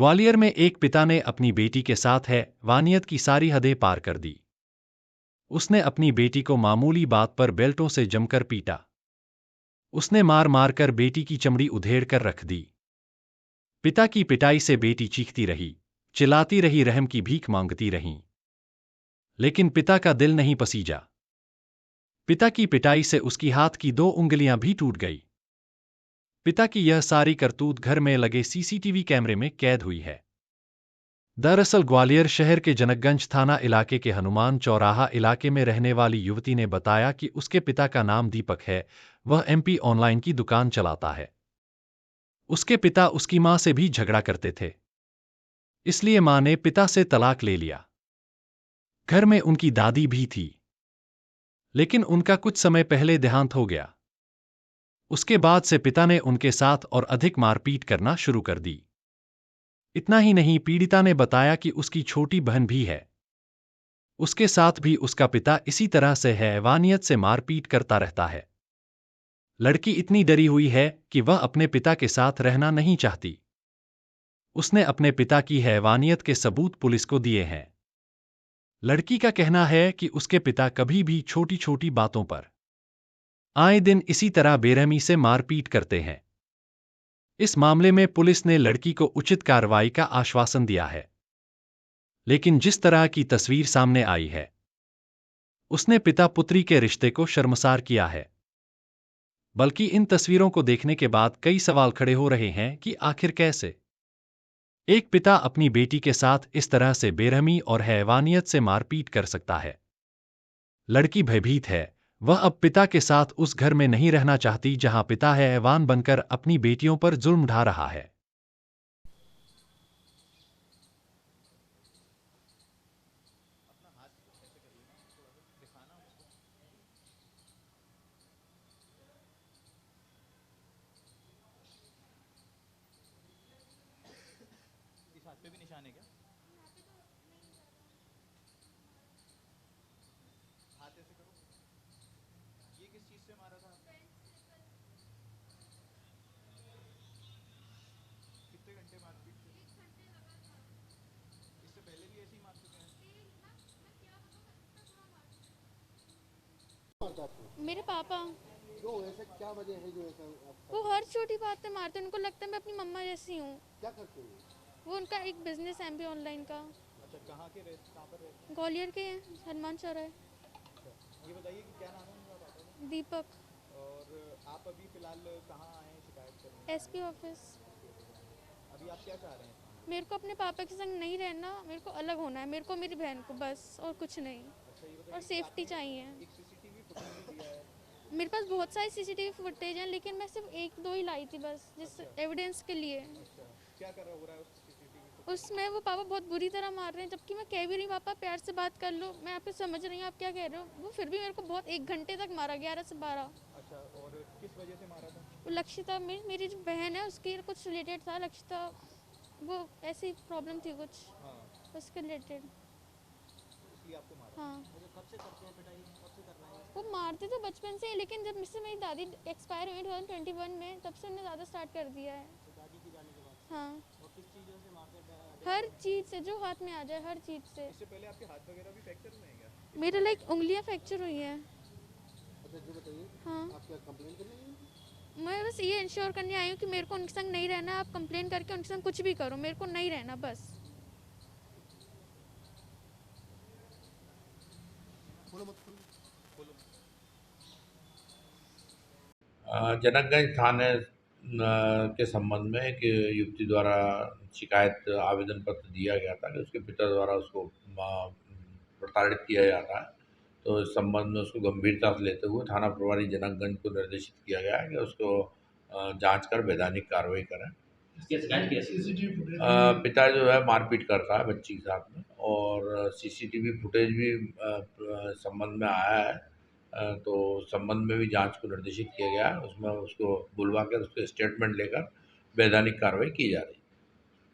ग्वालियर में एक पिता ने अपनी बेटी के साथ हैवानियत की सारी हदें पार कर दी। उसने अपनी बेटी को मामूली बात पर बेल्टों से जमकर पीटा। उसने मार मार कर बेटी की चमड़ी उधेड़ कर रख दी। पिता की पिटाई से बेटी चीखती रही, चिल्लाती रही, रहम की भीख मांगती रही। लेकिन पिता का दिल नहीं पसीजा। पिता की पिटाई से उसकी हाथ की 2 उंगलियां भी टूट गई। पिता की यह सारी करतूत घर में लगे सीसीटीवी कैमरे में कैद हुई है। दरअसल ग्वालियर शहर के जनकगंज थाना इलाके के हनुमान चौराहा इलाके में रहने वाली युवती ने बताया कि उसके पिता का नाम दीपक है। वह एमपी ऑनलाइन की दुकान चलाता है। उसके पिता उसकी मां से भी झगड़ा करते थे, इसलिए मां ने पिता से तलाक ले लिया। घर में उनकी दादी भी थी, लेकिन उनका कुछ समय पहले देहांत हो गया। उसके बाद से पिता ने उनके साथ और अधिक मारपीट करना शुरू कर दी। इतना ही नहीं, पीड़िता ने बताया कि उसकी छोटी बहन भी है। उसके साथ भी उसका पिता इसी तरह से हैवानियत से मारपीट करता रहता है। लड़की इतनी डरी हुई है कि वह अपने पिता के साथ रहना नहीं चाहती। उसने अपने पिता की हैवानियत के सबूत पुलिस को दिए हैं। लड़की का कहना है कि उसके पिता कभी भी छोटी छोटी बातों पर आए दिन इसी तरह बेरहमी से मारपीट करते हैं। इस मामले में पुलिस ने लड़की को उचित कार्रवाई का आश्वासन दिया है। लेकिन जिस तरह की तस्वीर सामने आई है, उसने पिता पुत्री के रिश्ते को शर्मसार किया है। बल्कि इन तस्वीरों को देखने के बाद कई सवाल खड़े हो रहे हैं कि आखिर कैसे एक पिता अपनी बेटी के साथ इस तरह से बेरहमी और हैवानियत से मारपीट कर सकता है। लड़की भयभीत है। वह अब पिता के साथ उस घर में नहीं रहना चाहती जहां पिता हैवान बनकर अपनी बेटियों पर जुल्म ढा रहा है। इस हाथ पे भी निशान है क्या? हाथ ऐसे करो। ये किस चीज से मारा था आपने? कितने घंटे मारपीट की? इससे पहले भी ऐसे ही मार चुके हैं? मारता आपको? मेरे पापा। क्यों, ऐसा क्या वजह है जो ऐसा वो हर छोटी बात पे मारते हैं। उनको लगता है मैं अपनी मम्मा जैसी हूँ। क्या करते हैं? वो उनका एक बिजनेस है एमपी ऑनलाइन का। अच्छा, कहाँ के रहते, कहाँ पर रहते ग्वालियर के हैं, हनुमान चौराहे। हैं? अच्छा, ये बताइए कि क्या नाम है उनका पापा का? दीपक। और आप अभी फिलहाल कहाँ आए हैं शिकायत करने? SP office. अभी आप क्या चाह रहे हैं थाने में? मेरे को अपने पापा के संग नहीं रहना, मेरे को अलग होना है, मेरे को मेरी बहन को, बस और कुछ नहीं। अच्छा, ये और बताइए कि सेफ्टी आपने चाहिए। एक सीसीटीवी फुटेज भी दिया है। मेरे पास बहुत सारी सीसीटीवी फुटेज हैं, लेकिन मैं सिर्फ 1-2 ही लाई थी बस, जिस एविडेंस के लिए। अच्छा, क्या कर रहा हो रहा है उस सीसीटीवी फुटेज? उसमें वो पापा बहुत बुरी तरह मार रहे हैं, जबकि मैं कह भी रही हूँ पापा प्यार से बात कर लो, मैं आपको समझ रही हूँ आप क्या कह रहे हो। वो फिर भी मेरे को बहुत 1 घंटे तक मारा, 11 से 12। अच्छा, और किस वजह से मारा था? वो लक्षिता, मेरी जो बहन है उसकी कुछ रिलेटेड था। लक्षिता, वो ऐसी प्रॉब्लम थी कुछ, हाँ, उसके रिलेटेड। इसलिए आपको मारा? हाँ, मुझे कब से करते हैं पिटाई, कब से कर रहे हैं? वो मारते तो बचपन से ही, लेकिन जब मुझसे मेरी दादी एक्सपायर हुई 2021 में, तब से उन्होंने ज़्यादा स्टार्ट कर दिया है। दादी की जाने के बाद? हाँ, और किस चीज़ों से मारते हैं? हर चीज़ से जो हाथ में आ जाए, हर चीज़ से। इससे पहले आपके हाथ वगैरह भी फ्रैक्चर हुए हैं क्या? मेरे लाइक उंगलियां फ्रैक्चर हुई हैं। अच्छा, जो बताइए, हाँ, आप क्या कंप्लेन करने गए हैं? मैं बस ये इंश्योर करने आई हूँ कि मेरे को उनके संग नहीं रहना। आप कंप्लेन करके उनके संग कुछ भी करो, मेरे को नहीं रहना बस। बोलो मत खोलो। बोलो। जनकगंज थाने के संबंध में एक युवती द्वारा शिकायत आवेदन पत्र दिया गया था कि उसके पिता द्वारा उसको प्रताड़ित किया जाता है। तो इस संबंध में उसको गंभीरता से लेते हुए थाना प्रभारी जनकगंज को निर्देशित किया गया है कि उसको जांच कर वैधानिक कार्रवाई करें। पिता जो है मारपीट करता है बच्ची के साथ में, और सीसीटीवी फुटेज भी संबंध में आया है। तो संबंध में भी जांच को निर्देशित किया गया है। उसमें उसको बुलवा कर उसके स्टेटमेंट लेकर वैधानिक कार्रवाई की जा रही है।